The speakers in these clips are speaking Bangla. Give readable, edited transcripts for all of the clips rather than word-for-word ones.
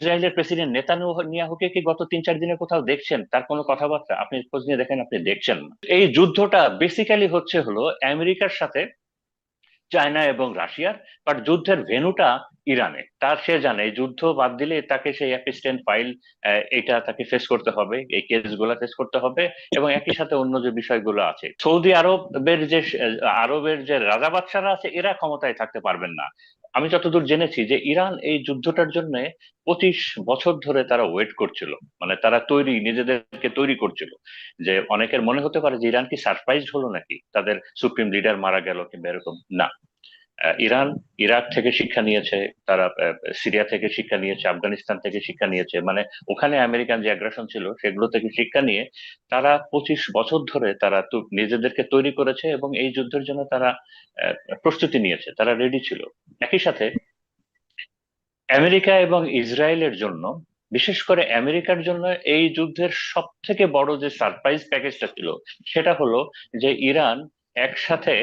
ইসরায়েলের প্রেসিডেন্ট নেতানিয়াহুকে কি গত 3-4 দিনে কোথাও দেখছেন? তার কোনো কথাবার্তা আপনি খোঁজ নিয়ে দেখেন, আপনি দেখছেন না। এই যুদ্ধটা বেসিক্যালি হলো আমেরিকার সাথে চায়না এবং রাশিয়ার, বাট যুদ্ধের ভেন্যুটা ইরানে। তার সে জানে এই যুদ্ধ বাদ দিলে তাকে সেই অ্যাপিস্টেন্ট ফাইল, এটা তাকে ফেস করতে হবে, এই কেসগুলো ফেস করতে হবে। এবং একই সাথে অন্য যে বিষয়গুলো আছে, সৌদি আরবের যে রাজা বাদশারা আছে এরা ক্ষমতায় থাকতে পারবেন না। আমি যতদূর জেনেছি যে ইরান এই যুদ্ধটার জন্য 25 বছর ধরে তারা ওয়েট করছিল, মানে তারা নিজেদেরকে তৈরি করছিল। যে অনেকের মনে হতে পারে যে ইরান কি সারপ্রাইজড হলো নাকি তাদের সুপ্রিম লিডার মারা গেল কিংবা এরকম না। ইরান ইরাক থেকে শিক্ষা নিয়েছে, তারা সিরিয়া থেকে শিক্ষা নিয়েছে, আফগানিস্তান থেকে শিক্ষা নিয়েছে, মানে ওখানে আমেরিকান যে আগ্রাসন ছিল সেগুলো থেকে শিক্ষা নিয়ে তারা 25 বছর ধরে তারা তো নিজেদেরকে তৈরি করেছে এবং এই যুদ্ধের জন্য তারা আহ, প্রস্তুতি নিয়েছে, তারা রেডি ছিল। একই সাথে আমেরিকা এবং ইসরায়েলের জন্য, বিশেষ করে আমেরিকার জন্য এই যুদ্ধের সব থেকে বড় যে সারপ্রাইজ প্যাকেজটা ছিল সেটা হলো যে ইরান একসাথে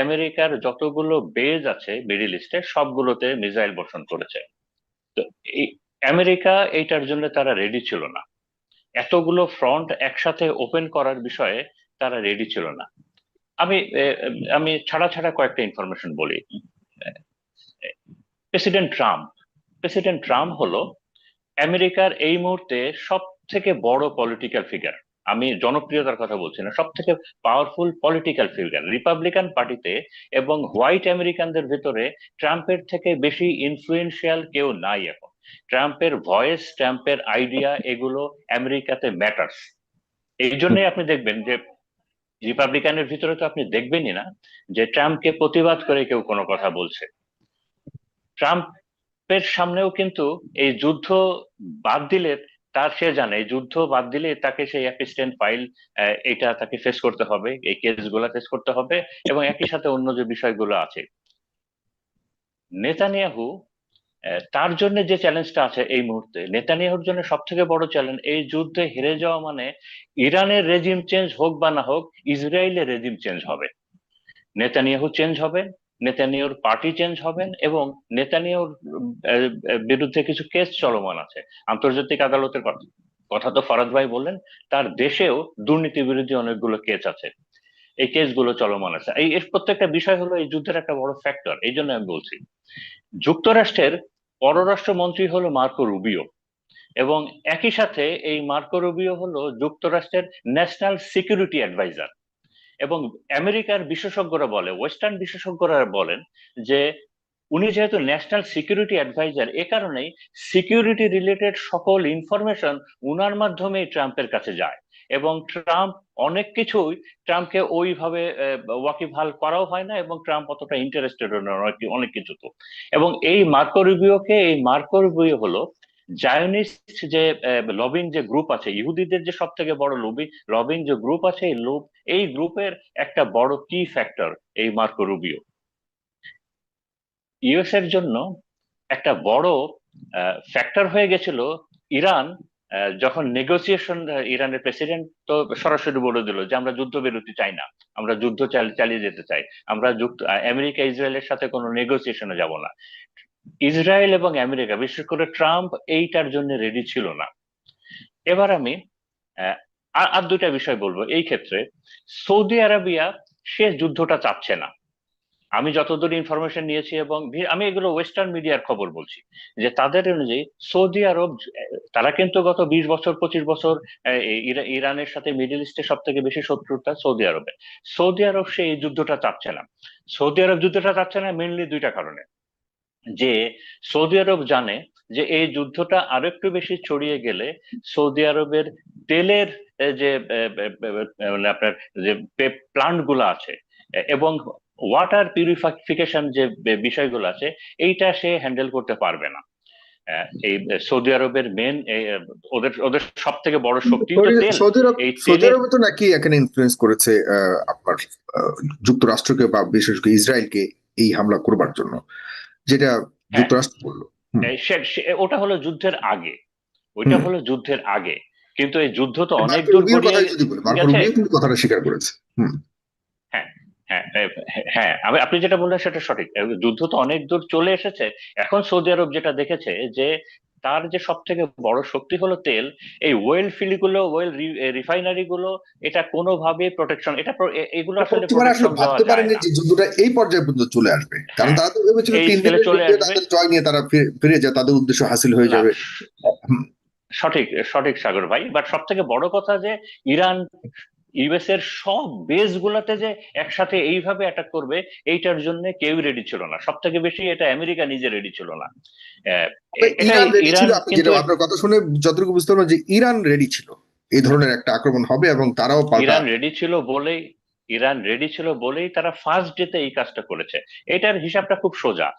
আমেরিকার যতগুলো বেজ আছে মিডিল ইস্টে সবগুলোতে মিসাইল বর্ষণ করেছে। তো এই আমেরিকা এইটার জন্য তারা রেডি ছিল না, এতগুলো ফ্রন্ট একসাথে ওপেন করার বিষয়ে তারা রেডি ছিল না। আমি আমি ছাড়া ছাড়া কয়েকটা ইনফরমেশন বলি। প্রেসিডেন্ট ট্রাম্প প্রেসিডেন্ট ট্রাম্প হলো আমেরিকার এই মুহূর্তে সব থেকে বড় পলিটিক্যাল ফিগার। আমি জনপ্রিয়তার কথা বলছি না, সব থেকে পাওয়ারফুল পলিটিক্যাল ফিগার রিপাবলিকান পার্টিতে। এবং হোয়াইট আমেরিকানদের ভেতরে ট্রাম্পের থেকে বেশি ইনফ্লুয়েন্সিয়াল কেউ নাই এখন। ট্রাম্পের ভয়েস, ট্রাম্পের আইডিয়া, এগুলো আমেরিকাতে ম্যাটার্স। এই জন্যই আপনি দেখবেন যে রিপাবলিকানের ভিতরে তো আপনি দেখবেনই না যে ট্রাম্পকে প্রতিবাদ করে কেউ কোনো কথা বলছে। ট্রাম্পের সামনেও কিন্তু এই যুদ্ধ বাদ দিলে, সে জানে এই যুদ্ধ বাদ দিলে তাকে সেই অ্যাসিস্ট্যান্ট ফাইল, এটা তাকে ফেস করতে হবে, এই কেসগুলো ফেস করতে হবে। এবং একই সাথে অন্য যে বিষয়গুলো আছে, নেতানিয়াহু, তার জন্য যে চ্যালেঞ্জটা আছে এই মুহূর্তে, নেতানিয়াহুর জন্য সব থেকে বড় চ্যালেঞ্জ এই যুদ্ধে হেরে যাওয়া মানে ইরানের রেজিম চেঞ্জ হোক বা না হোক, ইসরায়েলের রেজিম চেঞ্জ হবে। নেতানিয়াহু চেঞ্জ হবেন, নেতানিয়াহুর পার্টি চেঞ্জ হবেন, এবং নেতানিয়াহুর বিরুদ্ধে কিছু কেস চলমান আছে আন্তর্জাতিক আদালতের কথা। কথা তো ফরাদ ভাই বললেন, তার দেশেও দুর্নীতি বিরোধী অনেকগুলো কেস আছে, এই কেসগুলো চলমান আছে। এই এর প্রত্যেকটা বিষয় হলো এই যুদ্ধের একটা বড় ফ্যাক্টর। এই জন্য আমি বলছি যুক্তরাষ্ট্রের পররাষ্ট্রমন্ত্রী হলো মার্কো রুবিও, এবং একই সাথে এই মার্কো রুবিও হলো যুক্তরাষ্ট্রের ন্যাশনাল সিকিউরিটি অ্যাডভাইজার। এবং আমেরিকার বিশেষজ্ঞরা বলে, ওয়েস্টার্ন বিশেষজ্ঞরা বলেন যে উনি যেহেতু ন্যাশনাল সিকিউরিটি অ্যাডভাইজার, এ কারণেই সিকিউরিটি রিলেটেড সকল ইনফরমেশন উনার মাধ্যমেই ট্রাম্পের কাছে যায়। এবং ট্রাম্প অনেক কিছুই, ট্রাম্পকে ওইভাবে ওয়াকিবহাল করাও হয় না, এবং ট্রাম্প অতটা ইন্টারেস্টেড অনেক কিছু তো। এবং এই মার্কো রুবিও হলো জায়নিস্ট যে লবিং যে গ্রুপ আছে, ইহুদিদের যে সব থেকে বড় লবিং যে গ্রুপ আছে, এই গ্রুপের একটা বড় কি ফ্যাক্টর এই মার্কো রুবিও। ইউএস এর জন্য একটা বড় ফ্যাক্টর হয়ে গেছিল ইরান, যখন নেগোসিয়েশন, ইরানের প্রেসিডেন্ট তো সরাসরি বলে দিল যে আমরা যুদ্ধবিরতি চাই না, আমরা যুদ্ধ চালিয়ে যেতে চাই, আমরা আমেরিকা ইসরায়েলের সাথে কোনো নেগোসিয়েশনে যাব না। ইসরায়েল এবং আমেরিকা, বিশেষ করে ট্রাম্প, এইটার জন্য রেডি ছিল না। এবার আমি আহ, আর দুইটা বিষয় বলবো এই ক্ষেত্রে। সৌদি আরবিয়া, সে যুদ্ধটা চাচ্ছে না। আমি যতদূর ইনফরমেশন নিয়েছি, এবং আমি এগুলো ওয়েস্টার্ন মিডিয়ার খবর বলছি, যে তাদের অনুযায়ী সৌদি আরব, তারা কিন্তু গত 20 বছর 25 বছর ইরানের সাথে মিডল ইস্টে সব থেকে বেশি শত্রুতা সৌদি আরবে। সৌদি আরব সে এই যুদ্ধটা চাচ্ছে না। সৌদি আরব যুদ্ধটা চাচ্ছে না মেনলি দুইটা কারণে। যে সৌদি আরব জানে যে এই যুদ্ধটা আরো একটু বেশি ছড়িয়ে গেলে সৌদি আরবের তেলের যে মানে আপনার যে প্লান্ট গুলো আছে, এবং ওয়াটার পিউরিফিকেশন যে বিষয়গুলো আছে, এইটা সে হ্যান্ডেল করতে পারবে না। এই সৌদি আরবের মেন, ওদের ওদের সব থেকে বড় শক্তি তো তেল। সৌদি আরব, এই সৌদি তেলের, আরবে তো নাকি এখানে ইনফ্লুয়েন্স করেছে আপনার যুক্তরাষ্ট্রকে বা বিশেষ করে ইসরায়েলকে এই হামলা করবার জন্য, যেটা হ্যাঁ, যুক্তরাষ্ট্র করলো। হুম। ওটা হলো যুদ্ধের আগে, ওইটা হুম। হলো যুদ্ধের আগে। কিন্তু এই যুদ্ধ তো অনেক মার্কো দূর রুবিওর গড়িয়ে কথাই যদি বলি, মার্কো গেছে। রুবিও কিন্তু কথাটা স্বীকার করেছে। হুম। হ্যাঁ, হ্যাঁ, হ্যাঁ, আপনি যেটা বললেন সেটা সঠিক, যুদ্ধ তো অনেক দূর চলে এসেছে। এখন সৌদি আরব যেটা দেখেছে যে তার যে সব থেকে বড় শক্তি হলো তেল। এই ওয়েল ফিল্ড গুলো, ওয়েল রিফাইনারি গুলো, এটা কোনোভাবে প্রোটেকশন, এগুলো আসলে পশ্চিমারা আসলে প্রোটেকশন দেওয়া ভাবতে যায় পারেনি না। যে যুদ্ধটা এই পর্যায়ে পর্যন্ত চলে আসবে, কারণ হ্যাঁ, তারা তো ভেবেছিল এই 3 দিনের স্কেলে চলে যুদ্ধে আসবে। তাদের জয় নিয়ে তারা ফিরে যায়, তাদের উদ্দেশ্য হাসিল হয়ে না, যাবে। হুম, সঠিক সঠিক সাগর ভাই, বাট সব থেকে বড় কথা যে ইরান ইউএস এর সব বেস গুলাতে যে একসাথে এইভাবে অ্যাটাক করবে, এইটার জন্য কেউ রেডি ছিল না। সব থেকে বেশি এটা আমেরিকা নিজে রেডি ছিল না। আহ, তবে এটা ইরান রেডি ছিল, ইরান আপনি কিন্তু যেটা আপনার কথা শুনে যতটুকু বুঝতে পারলাম যে ইরান রেডি ছিল এই ধরনের একটা আক্রমণ হবে, এবং তারাও পাল্টা। ইরান রেডি ছিল বলেই ইরান রেডি ছিল বলেই তারা ফার্স্ট ডেতে এই কাজটা করেছে। এটার হিসাবটা খুব সোজা।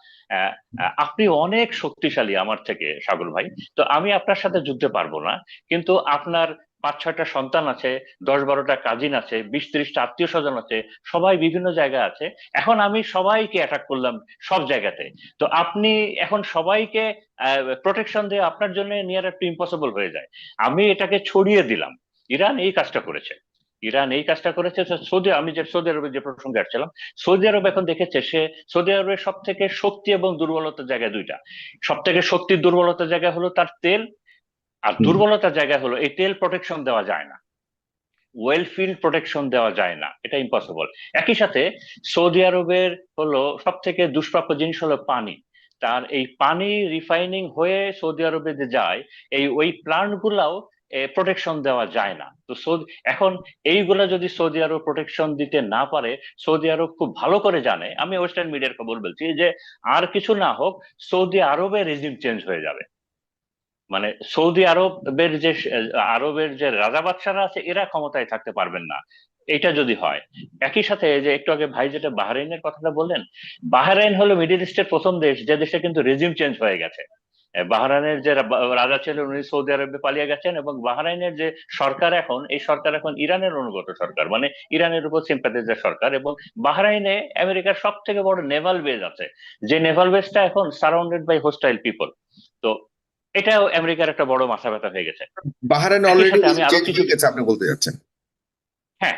আপনি অনেক শক্তিশালী আমার থেকে সাগর ভাই, তো আমি আপনার সাথে যুদ্ধে পারবো না, কিন্তু আপনার 5-6টা সন্তান আছে, 10-12টা কাজিন আছে, 20-30টা আত্মীয় স্বজন আছে, সবাই বিভিন্ন জায়গায় আছে। এখন আমি সবাইকে অ্যাটাক করলাম সব জায়গাতে, তো আপনি এখন সবাইকে প্রোটেকশন দিয়ে আপনার জন্য নিয়ার টু ইম্পসিবল হয়ে যায়। আমি এটাকে ছড়িয়ে দিলাম। ইরান এই কাজটা করেছে। ইরান এই কাজটা করেছে। তো আমি যে সৌদি আরবের যে প্রসঙ্গে আসছিলাম, সৌদি আরব এখন দেখেছে সৌদি আরবের সব থেকে শক্তি এবং দুর্বলতার জায়গা দুইটা। সব থেকে শক্তির দুর্বলতার জায়গা হলো তার তেল, আর হুম, দুর্বলতার জায়গা হলো এই তেল প্রোটেকশন দেওয়া যায় না, ওয়েল ফিল্ড প্রোটেকশন দেওয়া যায় না, এটা ইম্পসিবল। একই সাথে সৌদি আরবের হলো সব থেকে দুষ্প্রাপ্য জিনিস হলো পানি। তার এই পানি রিফাইনিং হয়ে সৌদি আরবে যে যায়, ওই প্লান্ট গুলাও প্রোটেকশন দেওয়া যায় না। তো এখন এইগুলা যদি সৌদি আরব প্রোটেকশন দিতে না পারে, সৌদি আরব খুব ভালো করে জানে, আমি ওয়েস্টার্ন মিডিয়ার খবর বলছি, যে আর কিছু না হোক, সৌদি আরবে রেজিম চেঞ্জ হয়ে যাবে। মানে সৌদি আরবের যে রাজা বাদশারা আছে, এরা ক্ষমতায় থাকতে পারবেন না, এটা যদি হয়। একই সাথে এই যে একটু আগে ভাই যেটা বাহরাইনের কথাটা বললেন, বাহরাইন হলো মিডিল ইস্টের প্রথম দেশ যে দেশে কিন্তু রেজিম চেঞ্জ হয়ে গেছে। বাহরাইনের যে রাজা ছিলেন উনি সৌদি আরবে পালিয়ে গেছেন, এবং বাহরাইনের যে সরকার এখন, এই সরকার এখন ইরানের অনুগত সরকার, মানে ইরানের উপর সিম্পাথিজার সরকার। এবং বাহরাইনে আমেরিকার সব থেকে বড় নেভাল বেজ আছে, যে নেভাল বেজটা এখন সারাউন্ডেড বাই হোস্টাইল পিপল। তো এটাও আমেরিকার একটা বড় মাথা ব্যথা হয়ে গেছে। বাহরাইন একই অলরেডি সাথে আমি আরো চেঞ্জ কিছু, হয়ে গেছে আপনি বলতে যাচ্ছেন? হ্যাঁ,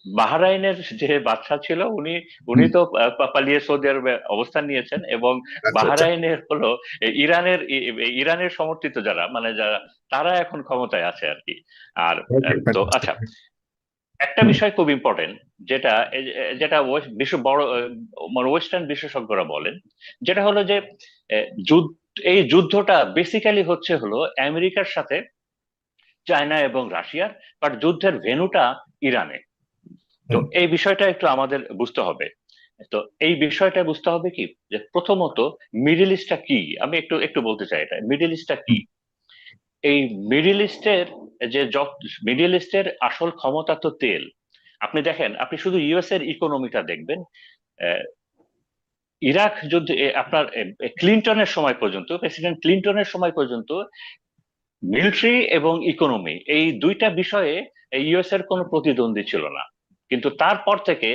বাহরাইনের যে বাদশা ছিল উনি উনি হুম, তো পালিয়ে সৌদি আরবে অবস্থান নিয়েছেন, এবং আচ্ছা আচ্ছা। বাহরাইনের হলো ইরানের সমর্থিত যারা, মানে যারা, তারা এখন ক্ষমতায় আছে আর কি। আর ওকে, তো আচ্ছা, একটা হুম, বিষয় খুব ইম্পর্টেন্ট, যেটা যেটা বিশ্ব বড় মানে ওয়েস্টার্ন বিশেষজ্ঞরা বলেন, যেটা হলো যে যুদ্ধ, এই যুদ্ধটা বেসিক্যালি হলো আমেরিকার সাথে চায়না এবং রাশিয়ার, বাট যুদ্ধের ভেন্যুটা ইরানে। তো হুম, এই বিষয়টা একটু আমাদের বুঝতে হবে। তো এই বিষয়টা বুঝতে হবে কি, যে প্রথমত মিডল ইস্টটা কি, আমি একটু একটু বলতে চাই এটা মিডল ইস্টটা কি। হুম, এই মিডল ইস্টের যে মিডল ইস্টের আসল ক্ষমতা তো তেল। আপনি দেখেন, আপনি শুধু ইউএস এর ইকোনমিটা দেখবেন। আহ, ইরাক যুদ্ধে আপনার ক্লিনটনের সময় পর্যন্ত, প্রেসিডেন্ট ক্লিনটনের সময় পর্যন্ত মিলিটারি এবং ইকোনমি, এই দুইটা বিষয়ে ইউএস এর কোনো প্রতিদ্বন্দ্বী ছিল না। কিন্তু তারপর থেকে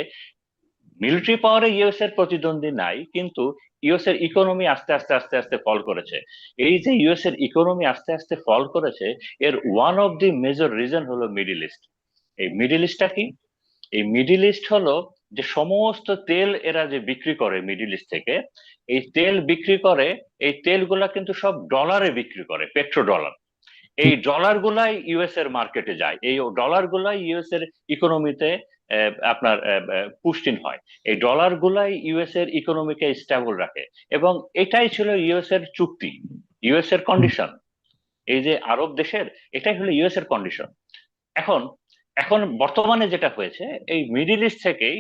মিলিটারি পাওয়ারে ইউএস এর প্রতিদ্বন্দ্বী নাই, কিন্তু ইউএস এর ইকোনমি আস্তে আস্তে আস্তে আস্তে ফল করেছে। এই যে ইউএস এর ইকোনমি আস্তে আস্তে ফল করেছে, এর one of the major reason হলো মিডিল ইস্ট। এই মিডিল ইস্টটা কি? এই মিডিল ইস্ট হলো যে সমস্ত তেল এরা যে বিক্রি করে মিডিল ইস্ট থেকে, এই তেল বিক্রি করে, এই তেলগুলা কিন্তু সব ডলারে বিক্রি করে, পেট্রো ডলার। এই হুম, ডলার গুলাই ইউএস এর মার্কেটে যায়, এই ডলার গুলাই ইউএস এর ইকোনমিতে আপনার পুষ্টিন হয়। এই ডলার গুলাই ইউএস এর ইকোনমিকে স্টেবল রাখে, এবং এটাই ছিল ইউএস এর চুক্তি, ইউএস এর হুম। কন্ডিশন। এই যে আরব দেশের, এটাই হলো ইউএস এর কন্ডিশন। এখন এখন বর্তমানে যেটা হয়েছে, এই মিডিল ইস্ট থেকেই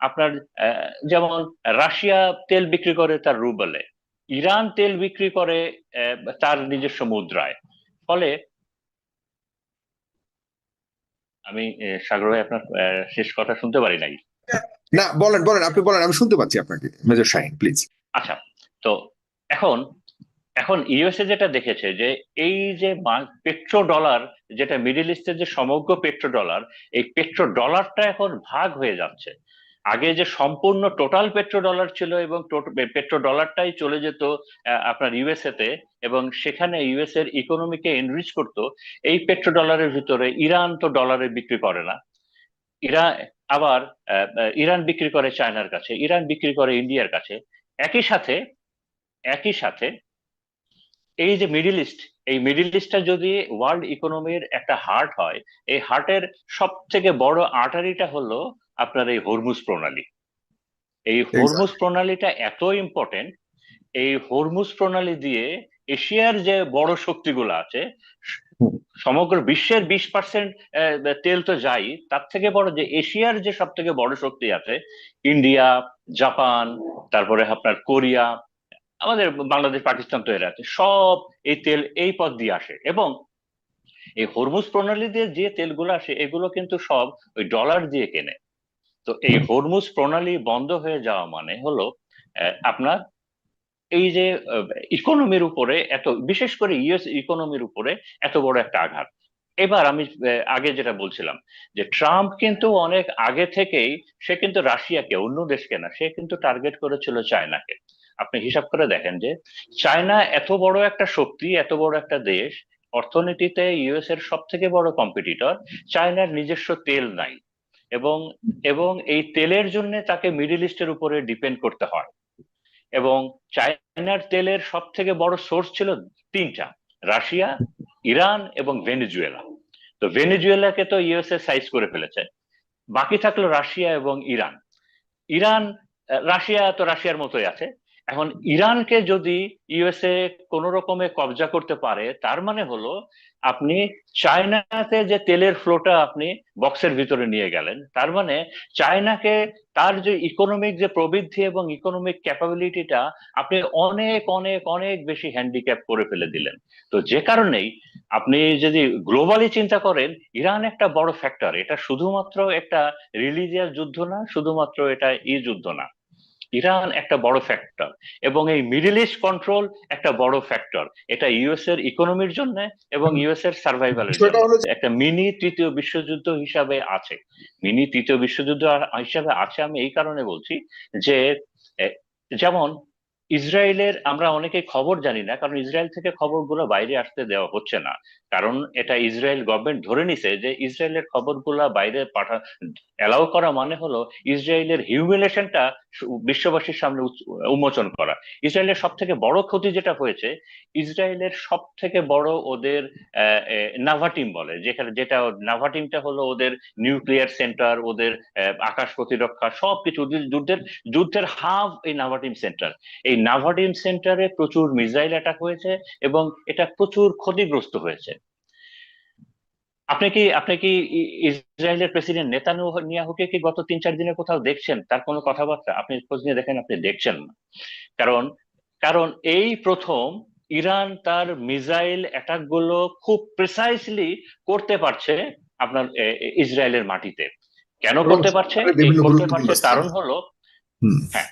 আপনার যেমন রাশিয়া তেল বিক্রি করে তার রুবেলে, ইরান তেল বিক্রি করে তার নিজস্ব মুদ্রায়। ফলে আমি সাগর ভাই আপনার শেষ কথা শুনতে পারি নাই। না, বলেন বলেন, আপনি বলেন, আমি শুনতে পাচ্ছি আপনাকে, মেজর শাহিন প্লিজ। আচ্ছা, তো এখন এখন ইউএসএ যেটা দেখেছে যে এই যে পেট্রো ডলার, যেটা মিডিল ইস্টের যে সমগ্র পেট্রো ডলার, এই পেট্রো ডলারটা এখন ভাগ হয়ে যাচ্ছে। আগে যে সম্পূর্ণ টোটাল পেট্রো ডলার ছিল, এবং পেট্রো ডলারটাই চলে যেত আপনার ইউএসএ তে, এবং সেখানে ইউএস এর ইকোনমিকে এনরিচ করতো। এই পেট্রো ডলারের ভিতরে ইরান তো ডলারে বিক্রি করে না, ইরান আবার ইরান বিক্রি করে চায়নার কাছে, ইরান বিক্রি করে ইন্ডিয়ার কাছে। একই সাথে একই সাথে এই যে মিডিল ইস্ট, এই মিডিল ইস্টটা যদি ওয়ার্ল্ড ইকোনমির একটা হার্ট হয়, এই হার্টের সব থেকে বড় আর্টারিটা হলো আপনার এই হরমুজ প্রণালী। এই হরমুজ এক্স্যাক্টলি। প্রণালীটা এত ইম্পর্টেন্ট, এই হরমুজ প্রণালী দিয়ে এশিয়ার যে বড় শক্তিগুলো আছে, সমগ্র বিশ্বের 20% তেল তো যাই, তার থেকে বড় যে এশিয়ার যে সব থেকে বড় শক্তি আছে, ইন্ডিয়া, জাপান, তারপরে আপনার কোরিয়া, আমাদের বাংলাদেশ পাকিস্তান তো এরা আছে, সব এই তেল এই পথ দিয়ে আসে। এবং এই হরমুজ প্রণালী দিয়ে যে তেলগুলো আসে এগুলো কিন্তু সব ওই ডলার দিয়ে কেনে। তো এই হরমুজ প্রণালী বন্ধ হয়ে যাওয়া মানে হলো আপনার এই যে ইকোনমির উপরে এত, বিশেষ করে ইউএস ইকোনমির উপরে এত বড় একটা আঘাত। এবার আমি আগে যেটা বলছিলাম, যে ট্রাম্প কিন্তু অনেক আগে থেকেই সে কিন্তু রাশিয়াকে, অন্য দেশকে না, সে কিন্তু টার্গেট করেছিল চায়নাকে। আপনি হিসাব করে দেখেন যে চায়না এত বড় একটা শক্তি, এত বড় একটা দেশ, অর্থনীতিতে ইউএস এর সব থেকে বড় কম্পিটিটর, চায়নার নিজস্ব তেল নাই। এবং এবং এই তেলের জন্য তাকে মিডল ইস্টের উপরে ডিপেন্ড করতে হয়। এবং চায়নার তেলের সব থেকে বড় সোর্স ছিল তিনটা: রাশিয়া, ইরান এবং ভেনেজুয়েলা। তো ভেনেজুয়েলাকে তো ইউএসএ সাইজ করে ফেলেছে, বাকি থাকলো রাশিয়া এবং ইরান। ইরান, রাশিয়া তো রাশিয়ার মতোই আছে। এখন ইরানকে যদি ইউএসএ কোন রকমে কবজা করতে পারে, তার মানে হলো আপনি চায়নাতে যে তেলের ফ্লোটা আপনি বক্সের ভিতরে নিয়ে গেলেন, তার মানে চায়নাকে, তার যে ইকোনমিক যে প্রবৃদ্ধি এবং ইকোনমিক ক্যাপাবিলিটিটা আপনি অনেক অনেক অনেক বেশি হ্যান্ডিক্যাপ করে ফেলে দিলেন। তো যে কারণেই আপনি যদি গ্লোবালি চিন্তা করেন, ইরান একটা বড় ফ্যাক্টর। এটা শুধুমাত্র একটা রিলিজিয়াস যুদ্ধ না, শুধুমাত্র এটা যুদ্ধ না, ইরান একটা বড় ফ্যাক্টর। এবং এই মিডল ইস্ট কন্ট্রোল একটা বড় ফ্যাক্টর। এটা ইউএস এর ইকোনমির জন্য এবং ইউএস এর সার্ভাইভালের বিষয়টা জন্য হলো যে একটা মিনি তৃতীয় বিশ্বযুদ্ধ হিসাবে আছে। মিনি তৃতীয় বিশ্বযুদ্ধ হিসাবে আছে, আমি এই কারণে বলছি যে এ, যেমন ইসরায়েলের আমরা অনেকেই খবর জানি না, কারণ ইসরায়েল থেকে খবরগুলো বাইরে আসতে দেওয়া হচ্ছে না। কারণ এটা ইসরায়েল গভর্নমেন্ট ধরে নিছে যে ইসরায়েলের খবরগুলা বাইরে অ্যালাউ করা মানে হলো ইসরায়েলের হিউমিলেশনটা বিশ্ববাসীর সামনে উন্মোচন করা। ইসরায়েলের সব থেকে বড় ক্ষতি যেটা হয়েছে, ইসরায়েলের সব থেকে বড় ওদের নাভা টিম বলে, যেখানে যেটা নাভা টিমটা হলো ওদের নিউক্লিয়ার সেন্টার, ওদের আকাশ প্রতিরক্ষা সবকিছু, যুদ্ধের যুদ্ধের হাব এই নাভা টিম সেন্টার। এই নাভা টিম সেন্টারে প্রচুর মিসাইল অ্যাটাক হয়েছে এবং এটা প্রচুর ক্ষতিগ্রস্ত হয়েছে। আপনি কি ইসরায়েলের প্রেসিডেন্ট নেতানিয়াহুকে কি গত 3-4 দিনে কোথাও দেখছেন? তার কোনো কথাবার্তা আপনি খোঁজ নিয়ে দেখেন, আপনি দেখছেন না। কারণ কারণ এই প্রথম ইরান তার মিসাইল অ্যাটাক গুলো খুব প্রিসাইসলি করতে পারছে আপনার ইসরায়েলের মাটিতে। কেন এবং করতে পারছে? সেখানে এই বিভিন্ন করতে গুরুত্বপূর্ণ পারছে স্থান। কারণ হলো, হুম। হ্যাঁ,